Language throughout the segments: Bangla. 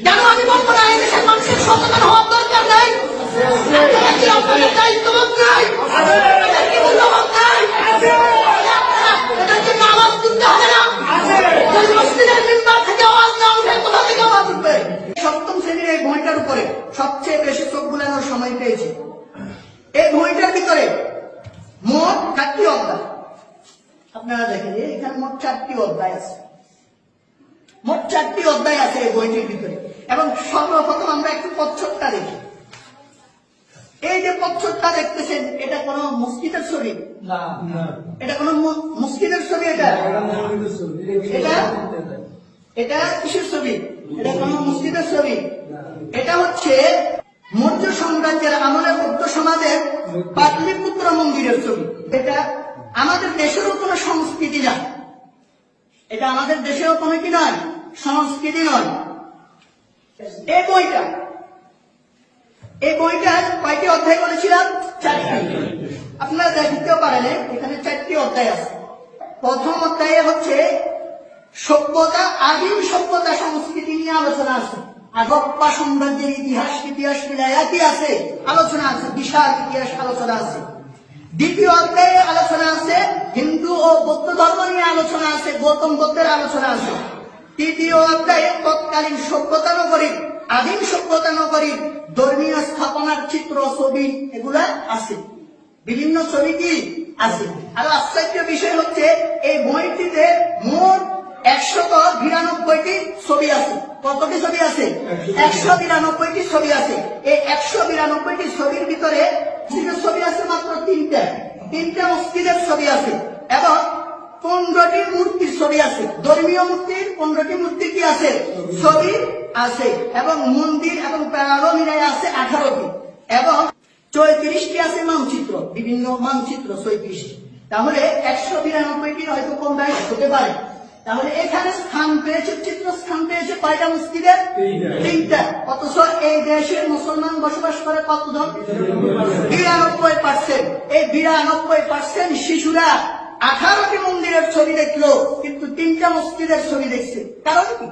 কেন আমি বলবো না এই দেশের মানুষের সচেতন হওয়ার দরকার নাই? আপনাদের দায়িত্ববোধ নাই, এদের কি মূল্যবোধ নাই? এদেরকে আওয়াজ দিতে হবে না? ওই মসজিদের মিম্বার থেকে আওয়াজ না উঠে কোথা থেকে আওয়াজ উঠবে? সপ্তম শ্রেণীর এই বইটার উপরে সবচেয়ে বেশি চোখ বুলানোর সময় পেয়েছে। এই বইটার ভিতরে মোট 4টি অধ্যায়। আপনারা দেখেন এখানে মোট 4টি অধ্যায় আছে। মোট 4টি অধ্যায় আছে এই বইটির ভিতরে। এবং সর্বপ্রথম আমরা একটু প্রচ্ছদটা দেখি। এই যে প্রচ্ছদটা দেখতেছেন, এটা কোন মসজিদের ছবি না, এটা কোন মসজিদের ছবি? এটা কিসের ছবি? এটা কোন মসজিদের ছবি? এটা হচ্ছে মৌর্য সাম্রাজ্যের আমলের বৌদ্ধ সমাজের পাটলিপুত্র মন্দিরের ছবি। এটা আমাদের দেশেরও কোন সংস্কৃতি না, এটা আমাদের দেশেও কোনো কি নয়, সংস্কৃতি নয়। এই বইটার কয়টি অধ্যায় বলেছিলাম? 4টি। আপনারা দেখতেও পারেন এখানে 4টি অধ্যায় আছে। প্রথম অধ্যায়ে হচ্ছে সভ্যতা, আদিম সভ্যতা সংস্কৃতি নিয়ে আলোচনা আছে। হরপ্পা সাম্রাজ্যের ইতিহাস বিলায়াতি আছে, আলোচনা আছে, বিশাল ইতিহাস আলোচনা আছে। দ্বিতীয় অধ্যায়ে আলোচনা আছে হিন্দু ও বৌদ্ধ ধর্ম নিয়ে আলোচনা আছে, গৌতম বুদ্ধের আলোচনা আছে। তৃতীয় অধ্যায়ে তৎকালীন সভ্যতা নগরীর, আদিম সভ্যতা নগরীর ধর্মীয় স্থাপনার চিত্র, ছবি এগুলা আছে, বিভিন্ন ছবি কি আছে। আর আশ্চর্য বিষয় হচ্ছে এই বইটিতে মোট 192টি ছবি আছে। কতটি ছবি আছে? 192টি ছবি আছে। এই 192টি ছবির ভিতরে মসজিদের ছবি আছে মাত্র 3টা মসজিদের ছবি আছে এবং 15টি মূর্তির ছবি আছে। ধর্মীয় মূর্তির 15টি মূর্তি কি আছে? ছবি আছে। এবং মন্দির এবং প্যারামিডে আছে 18টি এবং 34টি আছে মানচিত্র, বিভিন্ন মানচিত্র 34টি। তাহলে 192টি হয়তো কম বেশি হতে পারে। তাহলে এখানে স্থান পেয়েছে, চিত্র স্থান পেয়েছে কয়টা মসজিদের? 3টা। অথচ এই দেশের মুসলমান বসবাস করে কতজন? 92%। এই 92% শিশুরা 18টি মন্দিরের ছবি দেখলো, কিন্তু 3টা মসজিদের ছবি দেখছে। কারণ কি?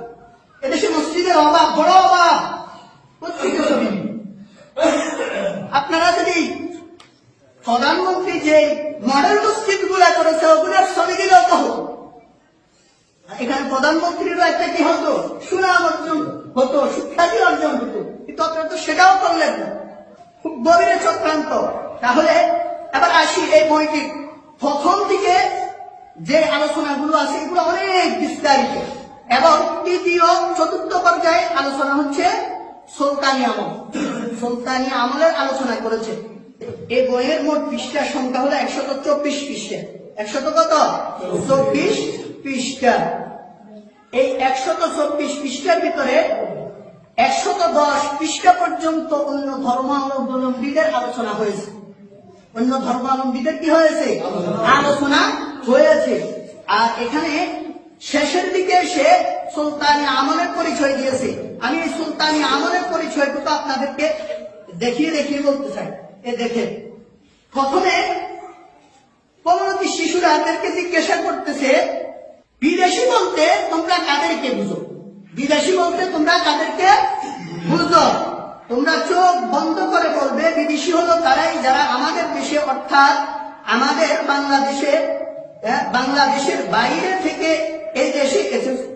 এদেশে মসজিদের অভাব, বড় অভাব। প্রত্যেকটা ছবি আপনারা যদি প্রধানমন্ত্রী যে মডেল মসজিদ গুলা করেছে ওগুলোর ছবি দিলেও তো হতো। এখানে প্রধানমন্ত্রীরও একটা কি হতো? সুনাম অর্জন হতো, সুখ্যাতি অর্জন হতো, কিন্তু আপনারা তো সেটাও করলেন না। খুব গভীরে চক্রান্ত। তাহলে এবার আসি এই বইটি প্রথম দিকে যে আলোচনাগুলো আছে এগুলো অনেক বিস্তারিত এবং তৃতীয় চতুর্থ পর্যায়ে আলোচনা হচ্ছে সুলতানি আমল। সুলতানি আমলের আলোচনা করেছে। এই বইয়ের মোট পৃষ্ঠার সংখ্যা হলো 124 পৃষ্ঠা। 100 কত? 24 পৃষ্ঠা। এই 124 পৃষ্ঠার ভিতরে 110 পৃষ্ঠা পর্যন্ত অন্য ধর্মাবলম্বীদের আলোচনা হয়েছে। অন্য ধর্মাবলম্বীদের কি হয়েছে? আলোচনা হয়েছে। আর এখানে শেষের দিকে এসে সুলতানি আমলের পরিচয় দিয়েছে। আমি এই সুলতানি আমলের পরিচয়টুকু আপনাদেরকে দেখিয়ে বলতে চাই। এ দেখে প্রথমে 15টি শিশুরা তাদেরকে জিজ্ঞাসা করতেছে, বিদেশি বলতে তোমরা কাদেরকে বুঝো? বিদেশি বলতে তোমরা কাদেরকে বুঝো? তোমরা চোখ বন্ধ করে বলবে বিদেশি হলো তারাই যারা আমাদের দেশে, অর্থাৎ আমাদের বাংলাদেশের বাইরে থেকে এই দেশে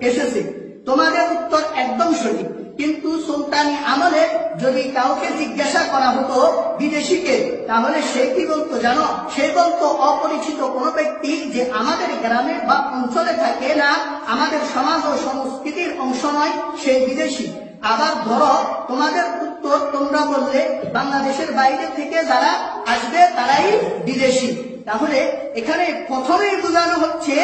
এসেছে। তোমাদের উত্তর একদম সঠিক। কিন্তু সুলতানি আমলে যদি কাউকে জিজ্ঞাসা করা হতো বিদেশিকে, তাহলে সে কি বলতো জানো? সে বলতো অপরিচিত কোন ব্যক্তি যে আমাদের গ্রামে বা অঞ্চলে থাকে না, আমাদের সমাজ ও সংস্কৃতির অংশ নয়, সে বিদেশি। আবার ধরো তোমাদের উত্তর তোমরা বললে বাংলাদেশের বাইরে থেকে যারা আসবে তারাই বিদেশি। তাহলে এখানে প্রথমেই বোঝানো হচ্ছে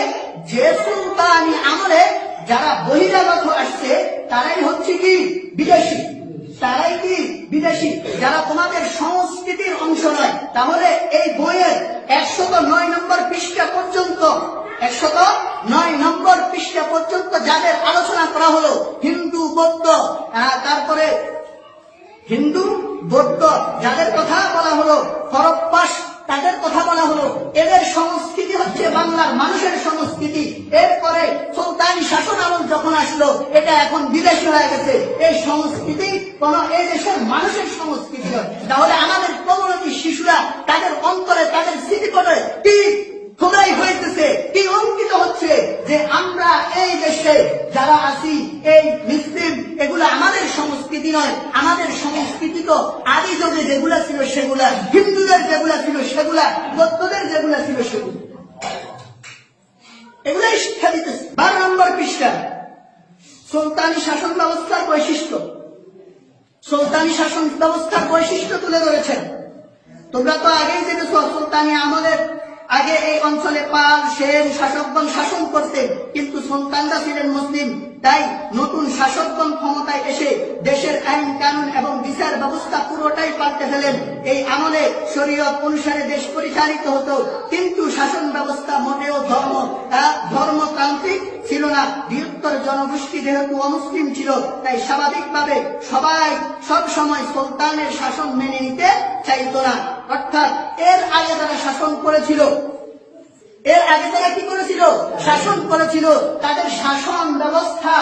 যে সুলতানি আমলে যারা বহিরাগত আসছে তারাই হচ্ছে কি বিদেশি, তারাই কি বিদেশি, যারা তোমাদের সংস্কৃতির অংশ নয়। তাহলে এই বইয়ের 109 নম্বর পৃষ্ঠা পর্যন্ত 109 নম্বর পৃষ্ঠা পর্যন্ত যাদের আলোচনা করা হলো হিন্দু বৌদ্ধ, হিন্দু বৌদ্ধ যাদের কথা বলা হলো, হরপ্পা তাদের কথা বলা হলো। এদের সংস্কৃতি হচ্ছে বাংলার মানুষের সংস্কৃতি। এরপরে সুলতানি শাসন আমল যখন আসলো, এটা এখন বিদেশি হয়ে গেছে। এই সংস্কৃতি কোন এই দেশের মানুষের সংস্কৃতি নয়। তাহলে আমাদের কমিউনিটি শিশুরা তাদের অন্তরে, তাদের স্মৃতিপটে কি খোদাই হইতেছে, কি অঙ্কিত হচ্ছে যে আমরা এই দেশে যারা আছি, এই মুসলিম, এগুলো আমাদের সংস্কৃতি নয়। আমাদের সংস্কৃতি তো আদি যুগে যেগুলা ছিল সেগুলা, হিন্দুদের যেগুলা ছিল সেগুলা, বৌদ্ধদের যেগুলা ছিল সেগুলো, এগুলাই শিক্ষা দিতেছে। 12 নম্বর পৃষ্ঠা, সুলতানি শাসন ব্যবস্থার বৈশিষ্ট্য। সুলতানি শাসন ব্যবস্থার বৈশিষ্ট্য তুলে ধরেছেন। তোমরা তো আগেই জেনেছ, সুলতানি আমলের আগে এই অঞ্চলে পাল, সেন শাসকগণ শাসন করতেন, কিন্তু সুলতানরা ছিলেন মুসলিম। তাই নতুন শাসকগণ ক্ষমতায় এসে দেশের আইন কানুন এবং বিচার ব্যবস্থা পুরোটাই পাল্টে ফেলেন। এই আমলে শরীয়ত অনুসারে দেশ পরিচালিত হতো, কিন্তু শাসন ব্যবস্থা মোটেও ধর্মতান্ত্রিক ছিল না। বৃহত্তর জনগোষ্ঠী যেহেতু অমুসলিম ছিল, তাই স্বাভাবিকভাবে সবাই সব সময় সুলতানের শাসন মেনে নিতে চাইতো না। অর্থাৎ এর আগে যারা শাসন করেছিল, এর আগে তারা কি করেছিল? শাসন করেছিল। তাদের শাসন ব্যবস্থা